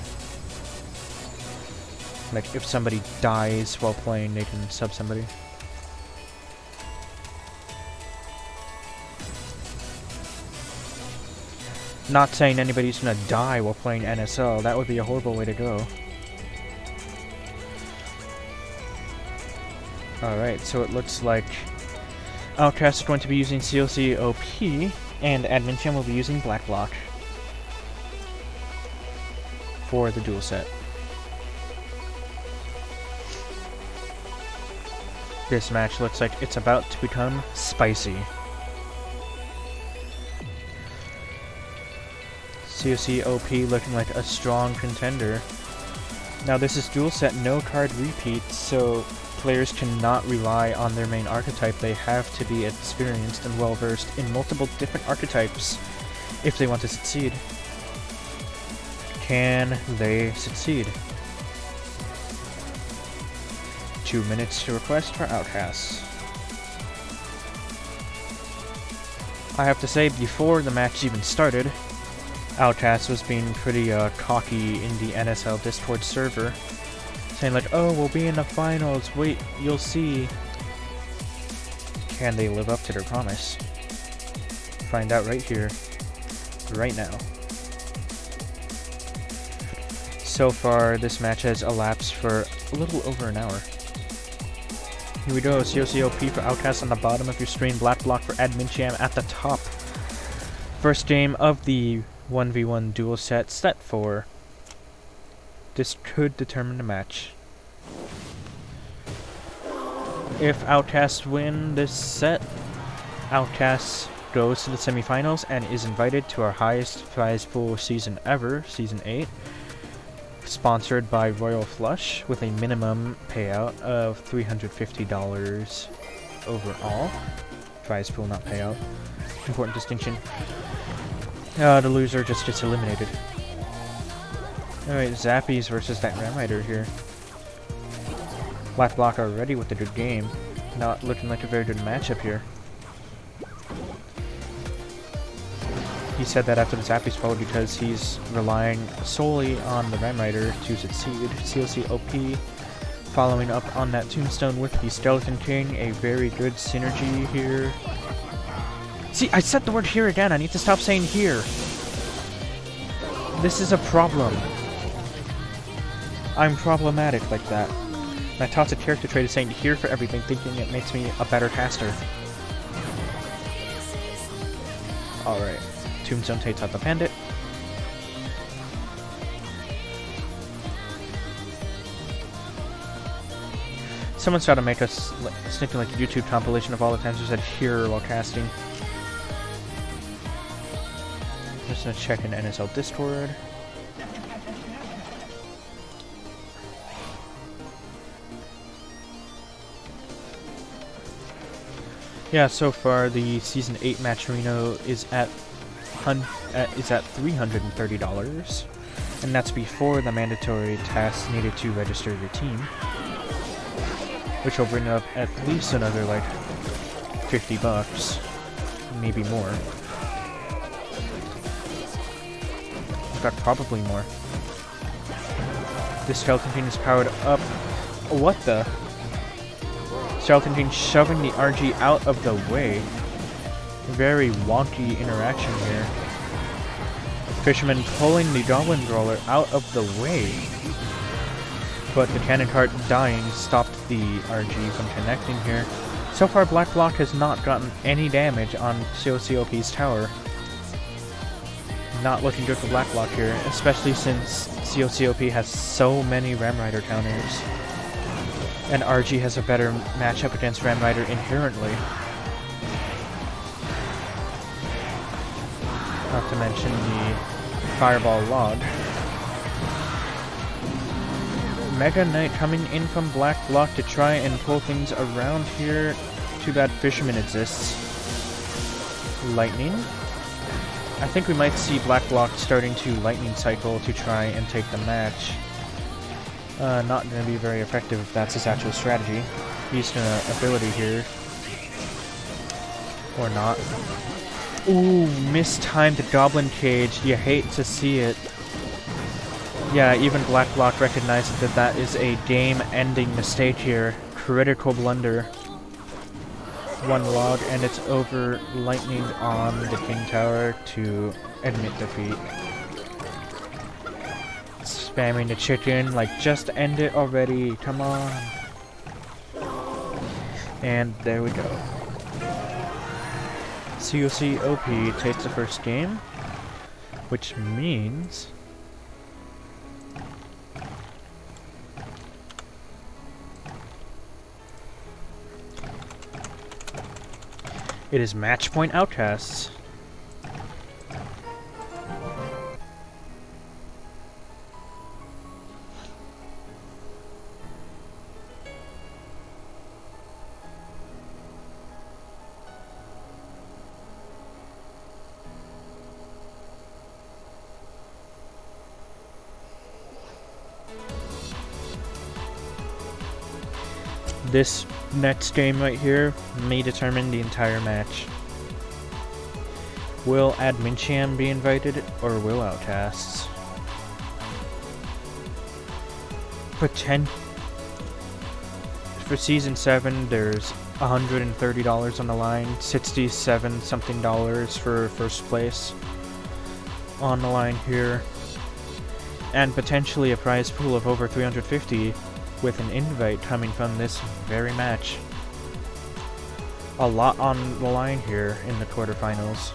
Like if somebody dies while playing, they can sub somebody. Not saying anybody's gonna die while playing NSL, that would be a horrible way to go. Alright, so it looks like Outcasts is going to be using COCOP, and Minchiam will be using Black Block for the duel set. This match looks like it's about to become spicy. COCOP looking like a strong contender. Now this is duel set, no card repeats, so players cannot rely on their main archetype. They have to be experienced and well versed in multiple different archetypes if they want to succeed. Can they succeed? 2 minutes to request for Outcasts. I have to say, before the match even started, Outcasts was being pretty cocky in the NSL Discord server, saying like, oh, we'll be in the finals, wait, you'll see. Can they live up to their promise? Find out right here, right now. So far, this match has elapsed for a little over an hour. Here we go, COCOP for Outcasts on the bottom of your screen, Black Block for Minchiam at the top. First game of the 1v1 duel set, set 4. This could determine the match. If Outcasts win this set, Outcasts goes to the semifinals and is invited to our highest prize pool season ever, Season 8, sponsored by Royal Flush, with a minimum payout of $350 overall. Prize pool, not payout. Important distinction. The loser just gets eliminated. Alright, Zappies versus that Ram Rider here. Black Block already with a good game. Not looking like a very good matchup here. He said that after the Zappies fall because he's relying solely on the Ram Rider to succeed. COC OP following up on that Tombstone with the Skeleton King. A very good synergy here. See, I said the word here again. I need to stop saying here. This is a problem. I'm problematic like that. And I taught a character trait of saying here for everything, thinking it makes me a better caster. Alright. Tombstone takes out the Bandit. Someone's trying to make us something like a YouTube compilation of all the times we said here while casting. Just gonna check in NSL Discord. Yeah, so far the Season 8 match Reno is at $330, and that's before the mandatory tasks needed to register your team, which will bring up at least another like $50, maybe more. In fact, probably more. This Skeleton King is powered up. What the? Skeleton King shoving the RG out of the way. Very wonky interaction here. Fisherman pulling the Goblin Brawler out of the way. But the Cannon Cart dying stopped the RG from connecting here. So far, Black Block has not gotten any damage on COCOP's tower. Not looking good for Black Block here, especially since COCOP has so many Ram Rider counters. And RG has a better matchup against Ram Rider inherently. Not to mention the Fireball Log. Mega Knight coming in from Black Block to try and pull things around here. Too bad Fisherman exists. Lightning. I think we might see Black Block starting to Lightning Cycle to try and take the match. Not going to be very effective if that's his actual strategy. He's gonna ability here. Or not. Ooh, mistimed the Goblin Cage. You hate to see it. Yeah, even Black Block recognizes that that is a game-ending mistake here. Critical blunder. One log, and it's over. Lightning on the King Tower to admit defeat. Spamming the chicken, like, just end it already, come on. And there we go. COC OP takes the first game, which means it is match point Outcasts. This next game right here may determine the entire match. Will Minchiam be invited, or will Outcasts? For Season 7, there's $130 on the line, 67 something dollars for first place on the line here, and potentially a prize pool of over 350 with an invite coming from this very match. A lot on the line here in the quarterfinals.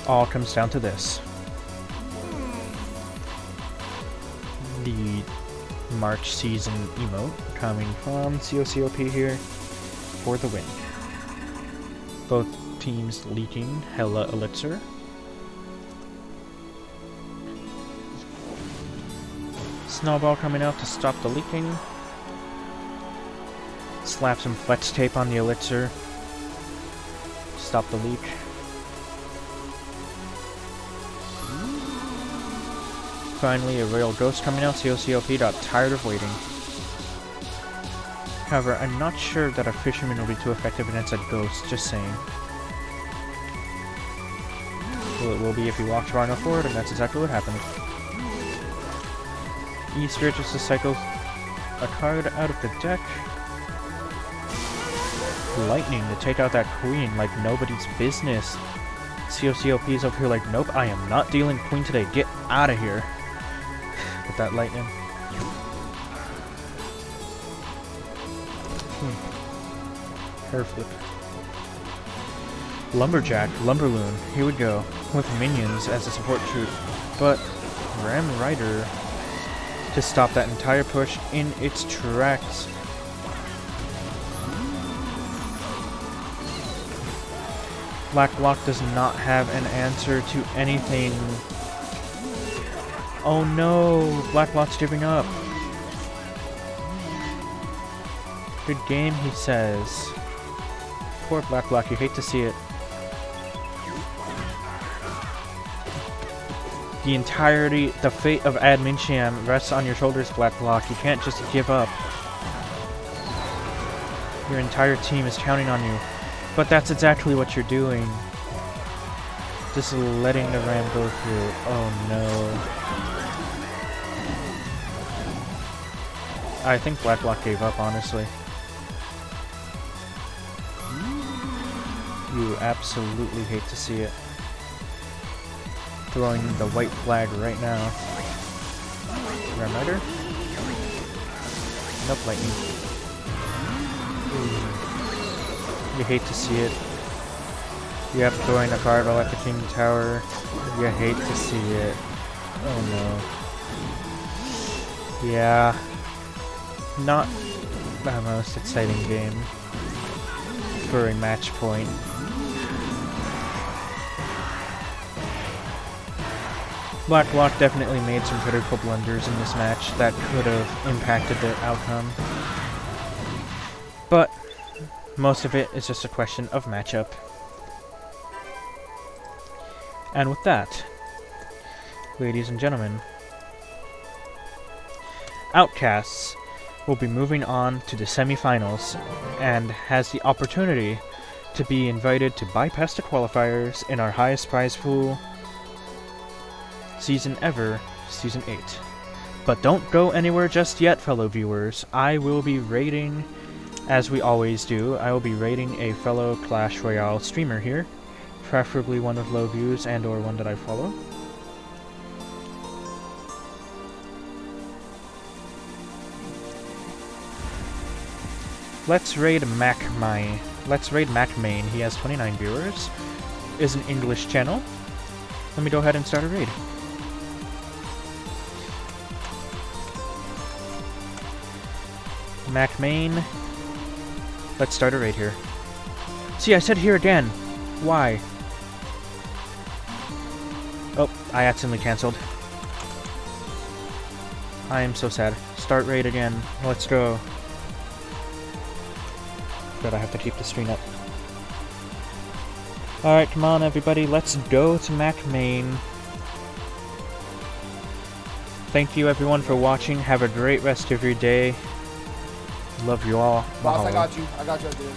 All comes down to this. The March season emote coming from COCOP here for the win. Both teams leaking hella elixir. Snowball coming out to stop the leaking. Slap some flex tape on the elixir. Stop the leak. Finally, a Royal Ghost coming out. COCOP got tired of waiting. However, I'm not sure that a Fisherman will be too effective against a Ghost, just saying. Well, it will be if he walks far enough forward, and that's exactly what happened. Easter just to cycle a card out of the deck. Lightning to take out that Queen like nobody's business. COCOP is over here like, nope, I am not dealing Queen today. Get out of here. With that lightning. Hair flip. Lumberjack, Lumberloon, here we go. With minions as a support troop. But Ram Rider to stop that entire push in its tracks. Blacklock does not have an answer to anything. Oh no, Blacklock's giving up. Good game, he says. Poor Blacklock, you hate to see it. The entirety, the fate of Minchiam rests on your shoulders, Blacklock. You can't just give up. Your entire team is counting on you. But that's exactly what you're doing. Just letting the ram go through. Oh no. I think Blacklock gave up, honestly. You absolutely hate to see it. Throwing the white flag right now. Ram Rider? Nope, lightning. You hate to see it. Yep, throwing a card while at the King Tower. You hate to see it. Oh no. Yeah. Not the most exciting game for a match point. Blacklock definitely made some critical blunders in this match that could have impacted the outcome. But most of it is just a question of matchup. And with that, ladies and gentlemen, Outcasts will be moving on to the semifinals and has the opportunity to be invited to bypass the qualifiers in our highest prize pool season ever, Season 8. But don't go anywhere just yet, fellow viewers. I will be rating, as we always do, I will be rating a fellow Clash Royale streamer here, preferably one with low views and or one that I follow. Let's raid MacMain. He has 29 viewers. Is an English channel. Let me go ahead and start a raid. MacMain. Let's start a raid here. See, I said here again. Why? Oh, I accidentally cancelled. I am so sad. Start raid again. Let's go. But I have to keep the screen up. Alright, come on everybody, let's go to MacMain. Thank you everyone for watching. Have a great rest of your day. Love you all.
Boss, I got you. I got you, dude.